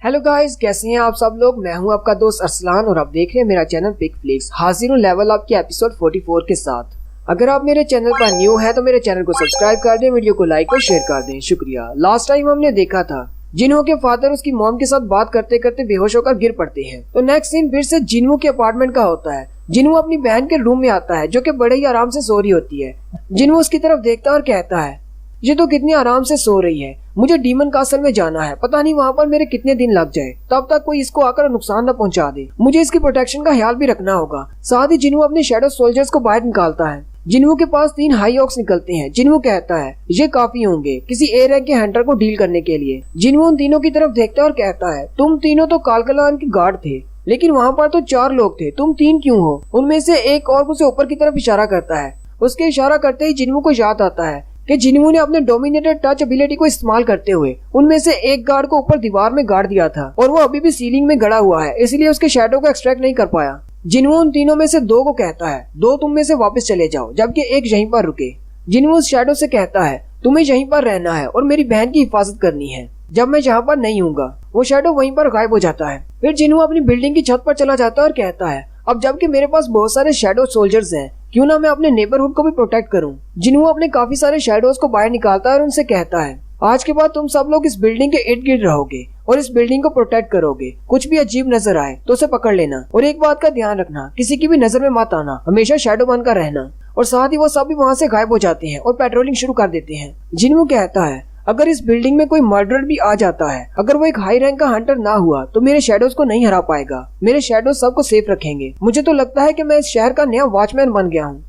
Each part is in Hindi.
हेलो गाइस, कैसे हैं आप सब लोग। मैं हूं आपका दोस्त अरसलान और आप देख रहे हैं मेरा चैनल पिक फ्लिक्स। हाजिर हूं लेवल अप के एपिसोड 44 के साथ। अगर आप मेरे चैनल पर न्यू हैं तो मेरे चैनल को सब्सक्राइब कर दें, वीडियो को लाइक और शेयर कर दें, शुक्रिया। लास्ट टाइम हमने देखा था जिन्हों के फादर उसकी मॉम के साथ बात करते करते बेहोश होकर गिर पड़ते हैं। तो नेक्स्ट सीन फिर से जिन्हों के अपार्टमेंट का होता है। जिन्हों अपनी बहन के रूम में आता है जो कि बड़े ही आराम से सो रही होती है। जिन्हों उसकी तरफ देखता है और कहता है ये तो कितनी आराम से सो रही है, मुझे डीमन कासल में जाना है, पता नहीं वहाँ पर मेरे कितने दिन लग जाए, तब तक कोई इसको आकर नुकसान न पहुँचा दे, मुझे इसकी प्रोटेक्शन का ख्याल भी रखना होगा। साथ ही जिन्हों अपने शैडो सोल्जर्स को बाहर निकालता है। जिन्हों के पास 3 हाई ऑक्स निकलते हैं। जिन्हों कहता है ये काफी होंगे किसी ए रैंक के हंटर को डील करने के लिए। जिन्हों उन तीनों की तरफ देखता है और कहता है तुम तीनों तो कालकलान के गार्ड थे, लेकिन वहाँ पर तो 4 लोग थे, तुम 3 क्यों हो। उनमें से एक और उसे ऊपर की तरफ इशारा करता है। उसके इशारा करते ही जिन्हों को याद आता है कि जिन्हों ने अपने डोमिनेटेड टच एबिलिटी को इस्तेमाल करते हुए उनमें से एक गार्ड को ऊपर दीवार में गाड़ दिया था और वो अभी भी सीलिंग में गड़ा हुआ है, इसलिए उसके शैडो को एक्सट्रैक्ट नहीं कर पाया। जिन्हों उन तीनों में से 2 को कहता है 2 तुम में से वापस चले जाओ, जबकि एक यहीं पर रुके। जिन्हों उस शैडो से कहता है तुम्हें यहीं पर रहना है और मेरी बहन की हिफाजत करनी है, जब मैं यहाँ पर नहीं हूँगा। वो शैडो वहीं पर गायब हो जाता है। फिर जिन्हों अपनी बिल्डिंग की छत पर चला जाता है और कहता है अब जबकि मेरे पास बहुत सारे शैडो सोल्जर्स हैं, क्यों ना मैं अपने नेबरहुड को भी प्रोटेक्ट करूं। जिन्हों अपने काफी सारे शैडोज को बाहर निकालता है और उनसे कहता है आज के बाद तुम सब लोग इस बिल्डिंग के इर्द गिर्द रहोगे और इस बिल्डिंग को प्रोटेक्ट करोगे। कुछ भी अजीब नजर आए तो उसे पकड़ लेना और एक बात का ध्यान रखना, किसी की भी नजर में मत आना, हमेशा शैडो बनकर रहना। और साथ ही वो सभी वहाँ से गायब हो जाते हैं और पेट्रोलिंग शुरू कर देते हैं। जिन्हों कहता है अगर इस बिल्डिंग में कोई मर्डरर भी आ जाता है, अगर वो एक हाई रैंक का हंटर ना हुआ तो मेरे शैडोज को नहीं हरा पाएगा, मेरे शैडोज सबको सेफ रखेंगे। मुझे तो लगता है कि मैं इस शहर का नया वॉचमैन बन गया हूँ।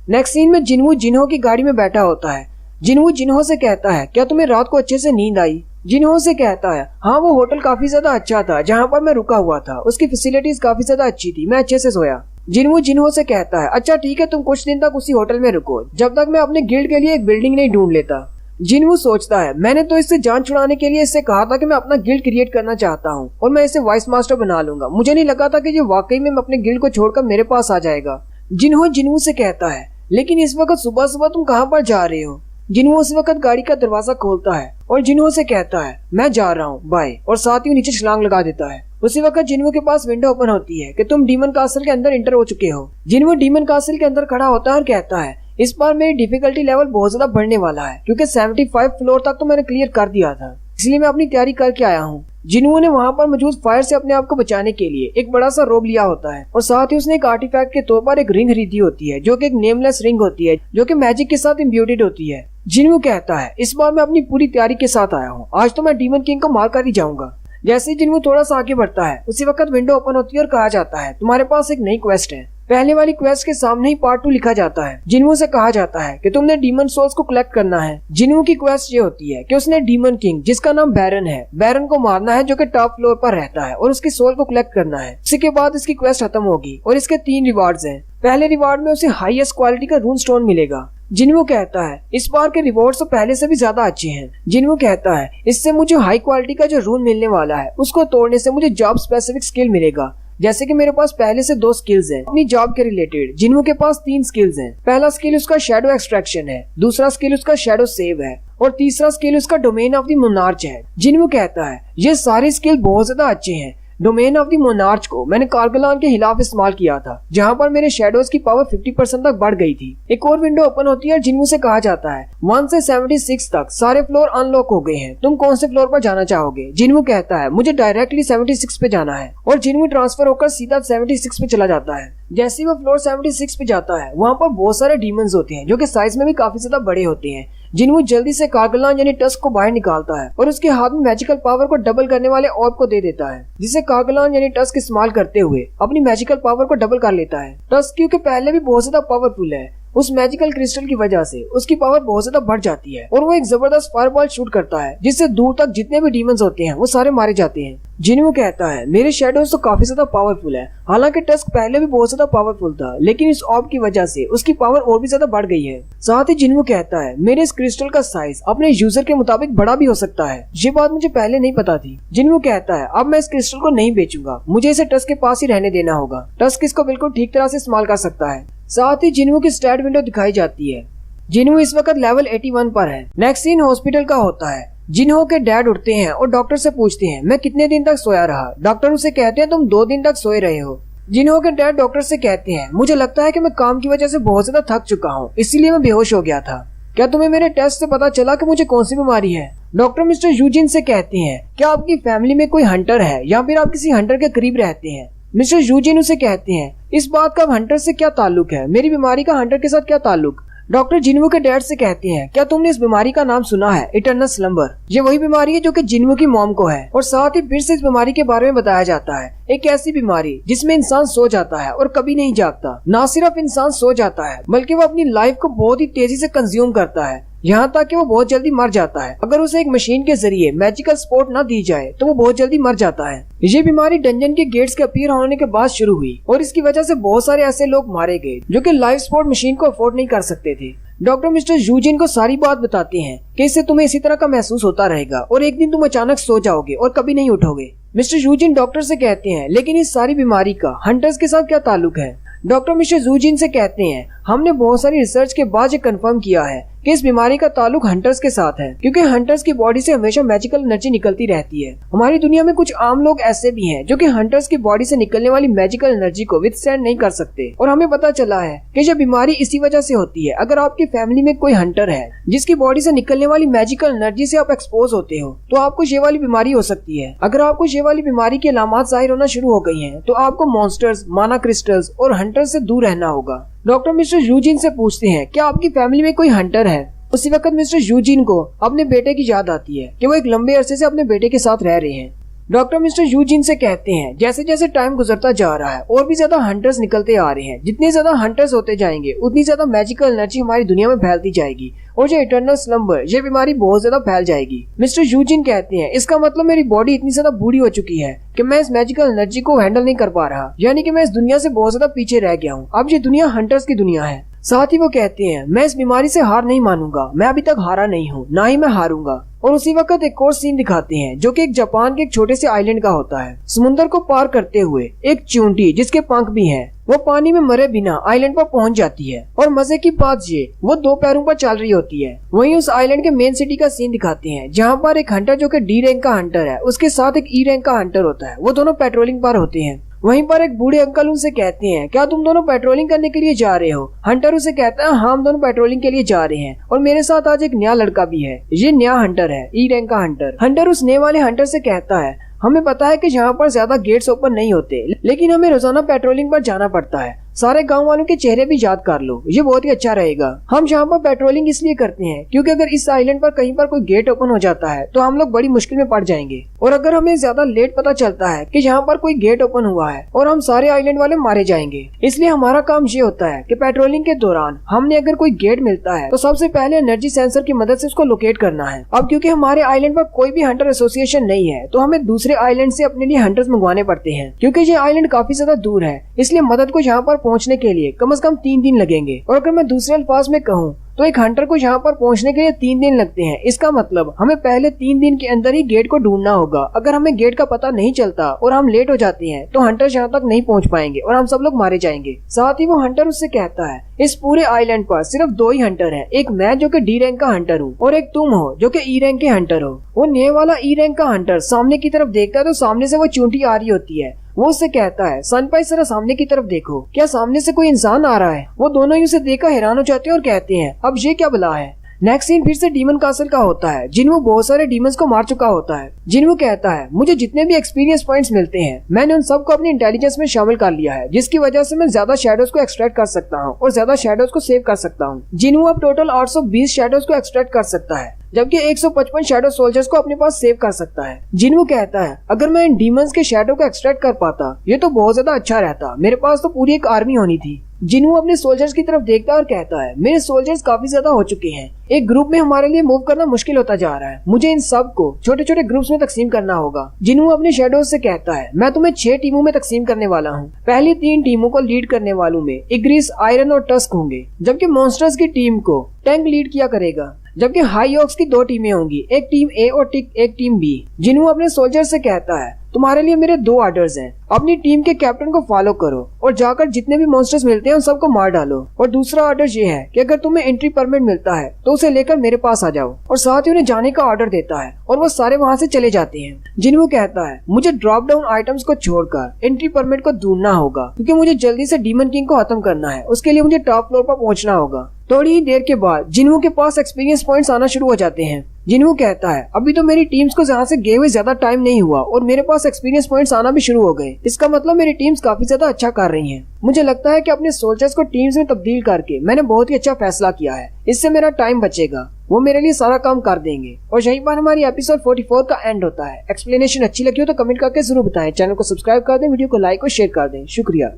नेक्स्ट सीन में जिन्हों की गाड़ी में बैठा होता है। जिन्हों से कहता है क्या तुम्हें रात को अच्छे से नींद आई। जिन्हों से कहता है हाँ वो होटल काफी ज्यादा अच्छा था जहाँ पर मैं रुका हुआ था, उसकी फैसिलिटीज काफी ज्यादा अच्छी थी, मैं अच्छे से सोया। जिन्हों से कहता है अच्छा ठीक है, तुम कुछ दिन तक उसी होटल में रुको जब तक मैं अपने गिल्ड के लिए एक बिल्डिंग नहीं ढूंढ लेता। जिन्हों सोचता है मैंने तो इससे जान छुड़ाने के लिए इससे कहा था कि मैं अपना गिल्ड क्रिएट करना चाहता हूँ और मैं इसे वाइस मास्टर बना लूंगा, मुझे नहीं लगा था कि ये वाकई में अपने गिल्ड को छोड़कर मेरे पास आ जाएगा। जिन्हों से कहता है लेकिन इस वक्त सुबह सुबह तुम कहाँ पर जा रहे हो। जिन्हों उस वक्त गाड़ी का दरवाजा खोलता है और जिन्हों से कहता है मैं जा रहा हूँ, बाय, और साथ ही नीचे छलांग लगा देता है। उसी वक्त जिन्हों के पास विंडो ओपन होती है कि तुम डीमन कासल के अंदर इंटर हो चुके हो। जिन्हों डीमन कासल के अंदर खड़ा होता है और कहता है इस बार मेरी डिफिकल्टी लेवल बहुत ज्यादा बढ़ने वाला है क्योंकि 75 फ्लोर तक तो मैंने क्लियर कर दिया था, इसलिए मैं अपनी तैयारी करके आया हूँ। जिन्हों ने वहाँ पर मौजूद फायर से अपने आप को बचाने के लिए एक बड़ा सा रोब लिया होता है और साथ ही उसने एक आर्टिफैक्ट के तौर पर एक रिंग खरीदी होती है जो कि एक नेमलेस रिंग होती है जो कि मैजिक के साथ इम्ब्यूटेड होती है। जिन्हों कहता है इस बार मैं अपनी पूरी तैयारी के साथ आया हूँ, आज तो मैं डीमन किंग को मार कर ही जाऊंगा। जैसे ही जिन्हों थोड़ा सा आगे बढ़ता है उसी वक्त विंडो ओपन होती है और कहा जाता है तुम्हारे पास एक नई क्वेस्ट है। पहले वाली क्वेस्ट के सामने ही पार्ट 2 लिखा जाता है। जिन्हों से कहा जाता है कि तुमने डीमन सोल्स को कलेक्ट करना है। जिन्हों की क्वेस्ट ये होती है कि उसने डीमन किंग जिसका नाम बैरन है, बैरन को मारना है जो कि टॉप फ्लोर पर रहता है और उसकी सोल को कलेक्ट करना है। इसी के बाद इसकी क्वेस्ट खत्म होगी और इसके 3 रिवार्ड्स हैं। पहले रिवार्ड में उसे हाईएस्ट क्वालिटी का रून स्टोन मिलेगा। जिन्हों कहता है इस बार के रिवॉर्ड्स तो पहले से भी ज्यादा अच्छे हैं। जिन्हों कहता है इससे मुझे हाई क्वालिटी का जो रून मिलने वाला है उसको तोड़ने से मुझे जॉब स्पेसिफिक स्किल मिलेगा, जैसे कि मेरे पास पहले से 2 स्किल्स हैं अपनी जॉब के रिलेटेड। जिन्हों के पास 3 स्किल्स हैं। पहला स्किल उसका शैडो एक्सट्रैक्शन है, दूसरा स्किल उसका शैडो सेव है और तीसरा स्किल उसका डोमेन ऑफ द मोनार्च है। जिन्हों कहता है ये सारे स्किल बहुत ज्यादा अच्छे हैं। डोमेन ऑफ द मोनार्च को मैंने कारगलान के खिलाफ इस्तेमाल किया था जहाँ पर मेरे शैडोज की पावर 50% तक बढ़ गई थी। एक और विंडो ओपन होती है और जिन्हों से कहा जाता है 1 से 76 तक सारे फ्लोर अनलॉक हो गए हैं, तुम कौन से फ्लोर पर जाना चाहोगे। जिन्हों कहता है मुझे डायरेक्टली 76 पे जाना है और जिन्हों ट्रांसफर होकर सीधा 76 पे चला जाता है। जैसे ही वो फ्लोर 76 पे जाता है वहाँ पर बहुत सारे डीमंस होते हैं जो कि साइज में भी काफी ज्यादा बड़े होते हैं। जिन्हों जल्दी से कारगलान यानी टस्क को बाहर निकालता है और उसके हाथ में मैजिकल पावर को डबल करने वाले ऑर्ब को दे देता है, जिसे कारगलान यानी टस्क इस्तेमाल करते हुए अपनी मैजिकल पावर को डबल कर लेता है। टस्क क्योंकि पहले भी बहुत ज्यादा पावरफुल है, उस मैजिकल क्रिस्टल की वजह से उसकी पावर बहुत ज्यादा बढ़ जाती है और वो एक जबरदस्त फायरबॉल शूट करता है जिससे दूर तक जितने भी डीमंस होते हैं वो सारे मारे जाते हैं। जिन्हों कहता है मेरे शैडोज तो काफी ज्यादा पावरफुल है, हालांकि टस्क पहले भी बहुत ज्यादा पावरफुल था लेकिन इस ऑर्ब की वजह से उसकी पावर और भी ज्यादा बढ़ गई है। साथ ही जिन्हों कहता है मेरे इस क्रिस्टल का साइज अपने यूजर के मुताबिक बड़ा भी हो सकता है, ये बात मुझे पहले नहीं पता थी। जिन्हों कहता है अब मैं इस क्रिस्टल को नहीं बेचूंगा, मुझे इसे टस्क के पास ही रहने देना होगा, टस्क इसको बिल्कुल ठीक तरह से इस्तेमाल कर सकता है। साथ ही जिन्हों की स्टैट विंडो दिखाई जाती है। जिन्हों इस वक्त लेवल 81 पर है। नेक्स्ट सीन हॉस्पिटल का होता है। जिन्हो के डैड उठते हैं और डॉक्टर से पूछते हैं मैं कितने दिन तक सोया रहा। डॉक्टर उसे कहते हैं तुम 2 दिन तक सोए रहे हो। जिन्हो के डैड डॉक्टर से कहते हैं मुझे लगता है कि मैं काम की वजह से बहुत ज्यादा थक चुका हूँ, इसीलिए मैं बेहोश हो गया था। क्या तुम्हें मेरे टेस्ट से पता चला कि मुझे कौन सी बीमारी है? डॉक्टर मिस्टर यूजिन से कहते हैं क्या आपकी फैमिली में कोई हंटर है या फिर आप किसी हंटर के करीब रहते हैं? मिस्टर यूजिन उसे कहते हैं इस बात का हंटर से क्या ताल्लुक है, मेरी बीमारी का हंटर के साथ क्या ताल्लुक? डॉक्टर जिन्वू के डैड से कहते हैं क्या तुमने इस बीमारी का नाम सुना है, इटर्नल स्लम्बर? ये वही बीमारी है जो कि जिन्वू की मॉम को है। और साथ ही फिर से इस बीमारी के बारे में बताया जाता है, एक ऐसी बीमारी जिसमें इंसान सो जाता है और कभी नहीं जागता। ना सिर्फ इंसान सो जाता है बल्कि वो अपनी लाइफ को बहुत ही तेजी से कंज्यूम करता है, यहाँ तक कि वो बहुत जल्दी मर जाता है। अगर उसे एक मशीन के जरिए मैजिकल सपोर्ट न दी जाए तो वो बहुत जल्दी मर जाता है। ये बीमारी डंजन के गेट्स के अपीयर होने के बाद शुरू हुई और इसकी वजह से बहुत सारे ऐसे लोग मारे गए जो कि लाइफ सपोर्ट मशीन को अफोर्ड नहीं कर सकते थे। डॉक्टर मिस्टर यूजिन को सारी बात बताते हैं कि इससे तुम्हें इसी तरह का महसूस होता रहेगा और एक दिन तुम अचानक सो जाओगे और कभी नहीं उठोगे। मिस्टर यूजिन डॉक्टर से कहते हैं लेकिन इस सारी बीमारी का हंटर्स के साथ क्या ताल्लुक है? डॉक्टर मिस्टर यूजिन से कहते हैं हमने बहुत सारी रिसर्च के बाद ये कंफर्म किया है कि इस बीमारी का ताल्लुक हंटर्स के साथ है, क्योंकि हंटर्स की बॉडी से हमेशा मैजिकल एनर्जी निकलती रहती है। हमारी दुनिया में कुछ आम लोग ऐसे भी हैं जो कि हंटर्स की बॉडी से निकलने वाली मैजिकल एनर्जी को विथस्टैंड नहीं कर सकते और हमें पता चला है कि यह बीमारी इसी वजह से होती है। अगर आपकी फैमिली में कोई हंटर है जिसकी बॉडी से निकलने वाली मैजिकल एनर्जी से आप एक्सपोज होते हो तो आपको ये वाली बीमारी हो सकती है। अगर आपको ये वाली बीमारी की अलामत जाहिर होना शुरू हो गई है तो आपको मॉन्स्टर्स, माना क्रिस्टल्स और हंटर्स से दूर रहना होगा। डॉक्टर मिस्टर यूजिन से पूछते हैं क्या आपकी फैमिली में कोई हंटर है? उसी वक्त मिस्टर यूजिन को अपने बेटे की याद आती है कि वो एक लंबे अरसे से अपने बेटे के साथ रह रहे हैं। डॉक्टर मिस्टर यूजिन से कहते हैं जैसे जैसे टाइम गुजरता जा रहा है और भी ज्यादा हंटर्स निकलते आ रहे हैं, जितने ज्यादा हंटर्स होते जाएंगे उतनी ज्यादा मैजिकल एनर्जी हमारी दुनिया में फैलती जाएगी और ये इटर्नल स्लम्बर, ये बीमारी बहुत ज्यादा फैल जाएगी। मिस्टर यूजिन कहते हैं इसका मतलब मेरी बॉडी इतनी ज्यादा बूढ़ी हो चुकी है कि मैं इस मैजिकल एनर्जी को हैंडल नहीं कर पा रहा, यानी कि मैं इस दुनिया से बहुत ज्यादा पीछे रह गया हूँ। अब ये दुनिया हंटर्स की दुनिया है। साथ ही वो कहते हैं मैं इस बीमारी से हार नहीं मानूंगा, मैं अभी तक हारा नहीं हूँ, ना ही मैं हारूंगा। और उसी वक्त एक और सीन दिखाते हैं जो कि एक जापान के एक छोटे से आइलैंड का होता है। समुद्र को पार करते हुए एक चूंटी जिसके पंख भी हैं, वो पानी में मरे बिना आइलैंड पर पहुंच जाती है और मजे की बात ये वो 2 पैरों पर चल रही होती है। वहीं उस आइलैंड के मेन सिटी का सीन दिखाते हैं जहाँ पर एक हंटर जो कि डी रैंक का हंटर है उसके साथ एक ई रैंक का हंटर होता है, वो दोनों पेट्रोलिंग पर होते हैं। वहीं पर एक बूढ़े अंकल उनसे कहते हैं क्या तुम दोनों पेट्रोलिंग करने के लिए जा रहे हो? हंटर उसे कहता है हाँ हम दोनों पेट्रोलिंग के लिए जा रहे हैं और मेरे साथ आज एक नया लड़का भी है, ये नया हंटर है, ई रैंक का हंटर। हंटर उस नए वाले हंटर से कहता है हमें पता है कि यहाँ पर ज्यादा गेट्स ओपन नहीं होते लेकिन हमें रोजाना पेट्रोलिंग पर जाना पड़ता है, सारे गांव वालों के चेहरे भी याद कर लो, ये बहुत ही अच्छा रहेगा। हम यहाँ पर पेट्रोलिंग इसलिए करते हैं क्योंकि अगर इस आइलैंड पर कहीं पर कोई गेट ओपन हो जाता है तो हम लोग बड़ी मुश्किल में पड़ जाएंगे और अगर हमें ज्यादा लेट पता चलता है कि यहाँ पर कोई गेट ओपन हुआ है और हम सारे आइलैंड वाले मारे जाएंगे। इसलिए हमारा काम ये होता है कि पेट्रोलिंग के दौरान हमने अगर कोई गेट मिलता है तो सबसे पहले एनर्जी सेंसर की मदद से उसको लोकेट करना है। अब क्योंकि हमारे आइलैंड पर कोई भी हंटर एसोसिएशन नहीं है तो हमें दूसरे आइलैंड से अपने लिए हंटर्स मंगवाने पड़ते हैं। क्योंकि ये आइलैंड काफी ज्यादा दूर है इसलिए मदद को यहाँ पर पहुँचने के लिए कम से कम 3 दिन लगेंगे। और अगर मैं दूसरे अल्फाज में कहूँ तो एक हंटर को यहाँ पर पहुँचने के लिए 3 दिन लगते हैं। इसका मतलब हमें पहले 3 दिन के अंदर ही गेट को ढूंढना होगा। अगर हमें गेट का पता नहीं चलता और हम लेट हो जाते हैं तो हंटर यहाँ तक नहीं पहुँच पाएंगे और हम सब लोग मारे जाएंगे। साथ ही वो हंटर उससे कहता है इस पूरे आइलैंड पर सिर्फ 2 ही हंटर हैं, एक मैं जो कि डी रैंक का हंटर हूँ और एक तुम हो जो कि ई रैंक के हंटर हो। वो नए वाला ई रैंक का हंटर सामने की तरफ देखता है तो सामने से वो चूंटी आ रही होती है। वो उससे कहता है सनपाई जरा सामने की तरफ देखो, क्या सामने से कोई इंसान आ रहा है? वो दोनों ही उसे देखकर हैरान हो जाते हैं और कहते हैं अब ये क्या बला है। नेक्स्ट सीन फिर से डीमन कासल का होता है। जिन्वू बहुत सारे डीमंस को मार चुका होता है। जिन्वू कहता है मुझे जितने भी एक्सपीरियंस पॉइंट्स मिलते हैं मैंने उन सबको अपनी इंटेलिजेंस में शामिल कर लिया है, जिसकी वजह से मैं ज्यादा शैडोज को एक्सट्रैक्ट कर सकता हूँ और ज्यादा शैडोज को सेव कर सकता हूँ। जिन्वू अब टोटल 820 शैडोज को एक्सट्रैक्ट कर सकता है जबकि 155 शैडो सोल्जर्स को अपने पास सेव कर सकता है। जिन्वू कहता है अगर मैं इन डीमंस के शैडो को एक्सट्रैक्ट कर पाता ये तो बहुत ज्यादा अच्छा रहता, मेरे पास तो पूरी एक आर्मी होनी थी। जिन्वू अपने सोल्जर्स की तरफ देखता है और कहता है मेरे सोल्जर्स काफी ज्यादा हो चुके हैं, एक ग्रुप में हमारे लिए मूव करना मुश्किल होता जा रहा है, मुझे इन सब को छोटे छोटे ग्रुप्स में तकसीम करना होगा। जिन्वू अपने शैडोज से कहता है मैं तुम्हें 6 टीमों में तकसीम करने वाला हूँ। पहली 3 टीमों को लीड करने वालों में इग्रिस, आयरन और टस्क होंगे, जबकि मॉन्स्टर्स की टीम को टैंक लीड किया करेगा। जबकि हाई ऑक्स की 2 टीमें होंगी, एक टीम ए और एक टीम बी। जिन्हू अपने सोल्जर से कहता है, तुम्हारे लिए मेरे 2 ऑर्डर्स हैं। अपनी टीम के कैप्टन को फॉलो करो और जाकर जितने भी मॉन्स्टर्स मिलते हैं उन सबको मार डालो। और दूसरा ऑर्डर ये है कि अगर तुम्हें एंट्री परमिट मिलता है तो उसे लेकर मेरे पास आ जाओ। और साथ ही उन्हें जाने का ऑर्डर देता है और वो सारे वहाँ से चले जाते हैं। जिन्हू कहता है, मुझे ड्रॉप डाउन आइटम्स को छोड़कर एंट्री परमिट को ढूंढना होगा, क्योंकि मुझे जल्दी से डीमन किंग को खत्म करना है। उसके लिए मुझे टॉप फ्लोर पर पहुंचना होगा। थोड़ी ही देर के बाद जिन्हू के पास एक्सपीरियंस पॉइंट्स आना शुरू हो जाते हैं। जिन्हू कहता है, अभी तो मेरी टीम्स को यहाँ से गए हुए ज्यादा टाइम नहीं हुआ और मेरे पास एक्सपीरियंस पॉइंट्स आना भी शुरू हो गए। इसका मतलब मेरी टीम्स काफी ज्यादा अच्छा कर रही हैं। मुझे लगता है कि अपने सोल्जर्स को टीम्स में तब्दील करके मैंने बहुत ही अच्छा फैसला किया है। इससे मेरा टाइम बचेगा, वो मेरे लिए सारा काम कर देंगे। और यहीं पर हमारी एपिसोड 44 का एंड होता है। एक्सप्लेनेशन अच्छी लगी हो तो कमेंट करके जरूर बताएं। चैनल को सब्सक्राइब कर दें, वीडियो को लाइक और शेयर कर दें। शुक्रिया।